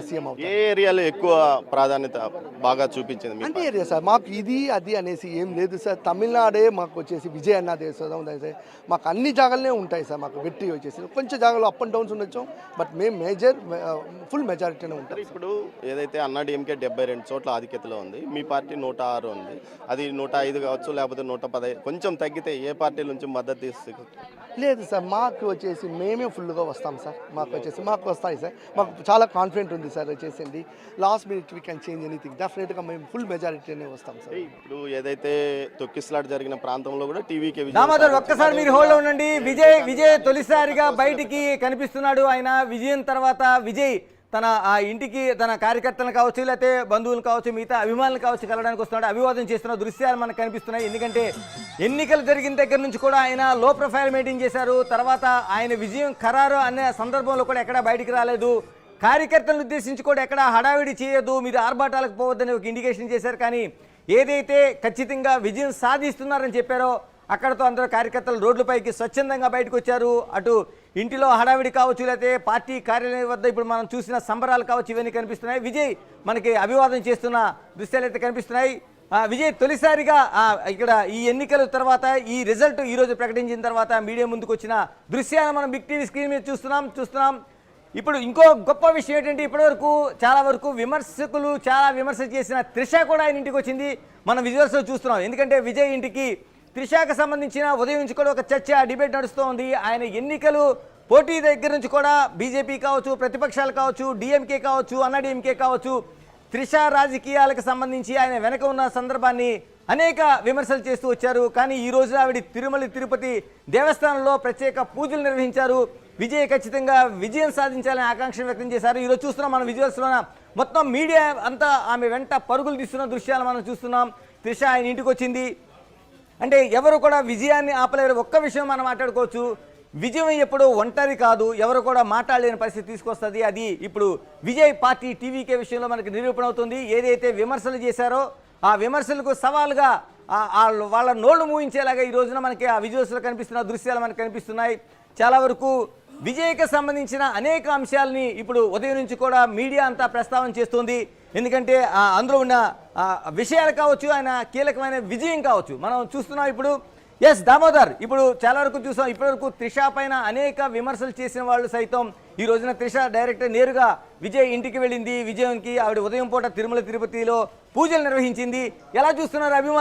CM ఏ అవుతారు. ఏరియాలో ఎక్కువ ప్రాధాన్యత బాగా చూపించింది మీ అంటే ఏరియా సార్ మాకు ఇది అది అనేసి ఏం లేదు సార్. తమిళనాడే మాకు వచ్చేసి విజయ్ అన్న దేశం మాకు అన్ని జాగాలనే ఉంటాయి సార్. మాకు వెట్టి వచ్చేసి కొంచెం జాగాలో అప్ అండ్ డౌన్స్ ఉండొచ్చు, బట్ మేము ఫుల్ మెజారిటీనే ఉంటాం. ఇప్పుడు ఏదైతే అన్నా డిఎంకే 72 చోట్ల ఆధిక్యతలో ఉంది, మీ పార్టీ 106 ఉంది, అది 105 కావచ్చు లేకపోతే 110 కొంచెం తగ్గితే ఏ పార్టీ నుంచి మద్దతు లేదు సార్, మాకు వచ్చేసి మేమే ఫుల్గా వస్తాం సార్. మాకు వస్తాయి సార్. మాకు చాలా కాన్ఫిడెంట్ ఉంది సార్. వచ్చేసింది last minute we can change anything. డెఫినెట్గా మేము ఫుల్ మెజారిటీనే వస్తాం సార్. ఇప్పుడు ఏదైతే తొక్కిసలాట జరిగిన ప్రాంతంలో కూడా టీవీకే దామోదర్ ఒక్కసారి మీరు హోల్డ్ ఉండండి. విజయ్ తొలిసారిగా బయటికి కనిపిస్తున్నాడు. ఆయన విజయం తర్వాత విజయ్ తన ఆ ఇంటికి తన కార్యకర్తలను కావచ్చు, లేకపోతే బంధువులు కావచ్చు, మిగతా అభిమానులు కావచ్చు కలవడానికి వస్తున్నాడు. అభివాదం చేస్తున్న దృశ్యాలు మనకు కనిపిస్తున్నాయి. ఎందుకంటే ఎన్నికలు జరిగిన దగ్గర నుంచి కూడా ఆయన లో ప్రొఫైల్ మెయింటైన్ చేశారు. తర్వాత ఆయన విజయం ఖరారు అనే సందర్భంలో కూడా ఎక్కడా బయటికి రాలేదు. కార్యకర్తలను ఉద్దేశించి కూడా ఎక్కడా హడావిడి చేయొద్దు, మీరు ఆర్భాటాలకు పోవద్దని ఒక ఇండికేషన్ చేశారు. కానీ ఏదైతే ఖచ్చితంగా విజయం సాధిస్తున్నారని చెప్పారో అక్కడతో అందరూ కార్యకర్తలు రోడ్లపైకి స్వచ్ఛందంగా బయటకు వచ్చారు. అటు ఇంటిలో హడావిడి కావచ్చు, లేకపోతే పార్టీ కార్యాలయం వద్ద ఇప్పుడు మనం చూసిన సంబరాలు కావచ్చు, ఇవన్నీ కనిపిస్తున్నాయి. విజయ్ మనకి అభివాదం చేస్తున్న దృశ్యాలు అయితే కనిపిస్తున్నాయి. విజయ్ తొలిసారిగా ఇక్కడ ఈ ఎన్నికల తర్వాత ఈ రిజల్ట్ ఈరోజు ప్రకటించిన తర్వాత మీడియా ముందుకు వచ్చిన దృశ్యాలు మనం బిగ్ టీవీ స్క్రీన్ మీద చూస్తున్నాం. ఇప్పుడు ఇంకో గొప్ప విషయం ఏంటంటే ఇప్పటివరకు చాలా వరకు విమర్శకులు చాలా విమర్శ చేసిన త్రిష కూడా ఆయన ఇంటికి వచ్చింది. మనం విజువల్స్లో చూస్తున్నాం. ఎందుకంటే విజయ్ ఇంటికి త్రిషకు సంబంధించిన ఉదయం నుంచి కూడా ఒక చర్చ డిబేట్ నడుస్తూ ఉంది. ఆయన ఎన్నికలు పోటీ దగ్గర నుంచి కూడా బీజేపీ కావచ్చు, ప్రతిపక్షాలు కావచ్చు, డిఎంకే కావచ్చు, అన్నా డిఎంకే కావచ్చు, త్రిష రాజకీయాలకు సంబంధించి ఆయన వెనక ఉన్న సందర్భాన్ని అనేక విమర్శలు చేస్తూ వచ్చారు. కానీ ఈ రోజు ఆవిడ తిరుమల తిరుపతి దేవస్థానంలో ప్రత్యేక పూజలు నిర్వహించారు. విజయ్ ఖచ్చితంగా విజయం సాధించాలని ఆకాంక్ష వ్యక్తం చేశారు. ఈరోజు చూస్తున్నాం మనం విజువల్స్లోన మొత్తం మీడియా అంతా ఆమె వెంట పరుగులు తీస్తున్న దృశ్యాలు మనం చూస్తున్నాం. త్రిష ఆయన ఇంటికి వచ్చింది అంటే ఎవరు కూడా విజయాన్ని ఆపలేరు. ఒక్క విషయం మనం మాట్లాడుకోవచ్చు, విజయం ఎప్పుడు ఒంటరి కాదు, ఎవరు కూడా మాట్లాడలేని పరిస్థితి తీసుకొస్తుంది. అది ఇప్పుడు విజయ్ పార్టీ టీవీకే విషయంలో మనకు నిరూపణ అవుతుంది. ఏదైతే విమర్శలు చేశారో ఆ విమర్శలకు సవాలుగా వాళ్ళ నోళ్లు మూయించేలాగా ఈ రోజున మనకి ఆ విజువల్స్లో కనిపిస్తున్న దృశ్యాలు మనకు కనిపిస్తున్నాయి. చాలా వరకు విజయ్కి సంబంధించిన అనేక అంశాలని ఇప్పుడు ఉదయం నుంచి కూడా మీడియా అంతా ప్రస్తావన చేస్తుంది. ఎందుకంటే అందులో ఉన్న విషయాలు కావచ్చు, ఆయన కీలకమైన విజయం కావచ్చు మనం చూస్తున్నాం. ఇప్పుడు ఎస్ దామోదర్, ఇప్పుడు చాలా వరకు చూసాం. ఇప్పటివరకు త్రిష పైన అనేక విమర్శలు చేసిన వాళ్ళు సైతం ఈ రోజున త్రిష డైరెక్టర్ నేరుగా విజయ్ ఇంటికి వెళ్ళింది. విజయంకి ఆవిడ ఉదయం పూట తిరుమల తిరుపతిలో పూజలు నిర్వహించింది. ఎలా చూస్తున్నారు అభిమానులు?